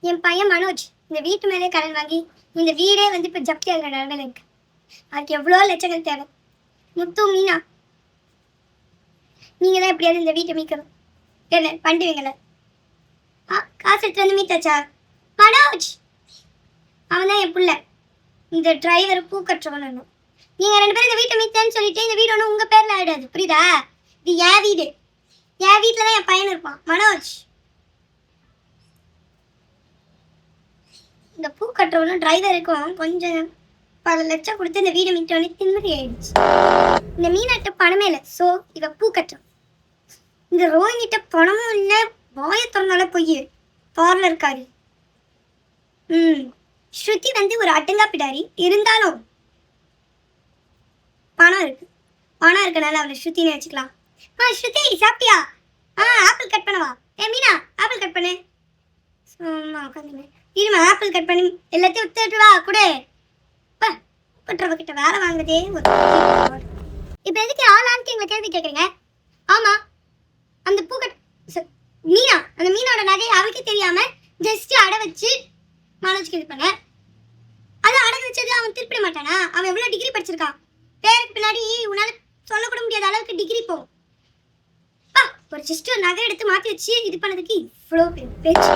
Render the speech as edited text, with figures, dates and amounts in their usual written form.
என் பையன் மனோஜ் இந்த வீட்டு மேலே கடன் வாங்கி இந்த வீடே வந்து இப்போ ஜப்தி ஆகிற நிலைமையில இருக்கு. அதுக்கு எவ்வளோ லட்சங்கள் தேவை. முத்து, மீனா, நீங்கள் தான் எப்படியாவது இந்த வீட்டை மீட்கணும். என்ன பண்ணுவீங்கள? காசு எடுத்து வந்து மீட்டாச்சா? மனோஜ் அவன் தான் என் பிள்ளை. இந்த டிரைவர் பூ கட்டுறவன். நீங்கள் 2 பேரும் இந்த வீட்டை மீட்டேன்னு சொல்லிட்டு இந்த வீடு ஒன்றும் உங்கள் பேரில் ஆகிடாது, புரியுதா? இது என் வீடு. என் வீட்டில் தான் என் பையன் இருப்பான். மனோஜ், இந்த பூ கட்டுறவனும் டிரைவருக்கும் கொஞ்சம் பல லட்சம் கொடுத்து இந்த வீடு மீட்டோன்னே திமிரி ஆயிடுச்சு. இந்த மீனாட்ட பணமே இல்லை, ஸோ இவ பூ கட்டுறோம். இந்த ரோஹினிட்ட பணமும் இல்லை, வாயை திறந்தால பொய் பார்லர் இருக்காரு. ஸ்ருதி வந்து ஒரு அட்டங்கா பிடாரி, இருந்தாலும் பணம் இருக்கு. பணம் இருக்கனால அவளை ஸ்ருதின்னு வச்சுக்கலாம். ஸ்ருதி சாப்பிட்டியா? ஆப்பிள் கட் பண்ணவா? மீனா ஆப்பிள் கட் பண்ணு. சும்மா உட்காந்துங்க. இருமா, ஆப்பிள் கட் பண்ணி எல்லாத்தையும் வித்துட்டு வா கூட. கிட்ட வேலை வாங்குறதே ஒரு. இப்போ எதுக்கு ஆளான்னு எங்களை கேள்வி கேட்குறீங்க? ஆமா, அந்த பூக்கட் மீனா, அந்த மீனோட நகையை அவளுக்கே தெரியாம ஜஸ்ட் அடை வச்சு மனோஜ்க்கு இது பண்ண. அது அடகு வச்சது அவன் திருப்பிட மாட்டானா? அவன் எவ்வளோ டிகிரி படிச்சிருக்கான். பேருக்கு பின்னாடி உன்னால சொல்லக்கூட முடியாத அளவுக்கு டிகிரி போகும். ஒரு ஜஸ்ட் ஒரு நகை எடுத்து மாற்றி வச்சு இது பண்ணதுக்கு இவ்வளோ பேச்சு.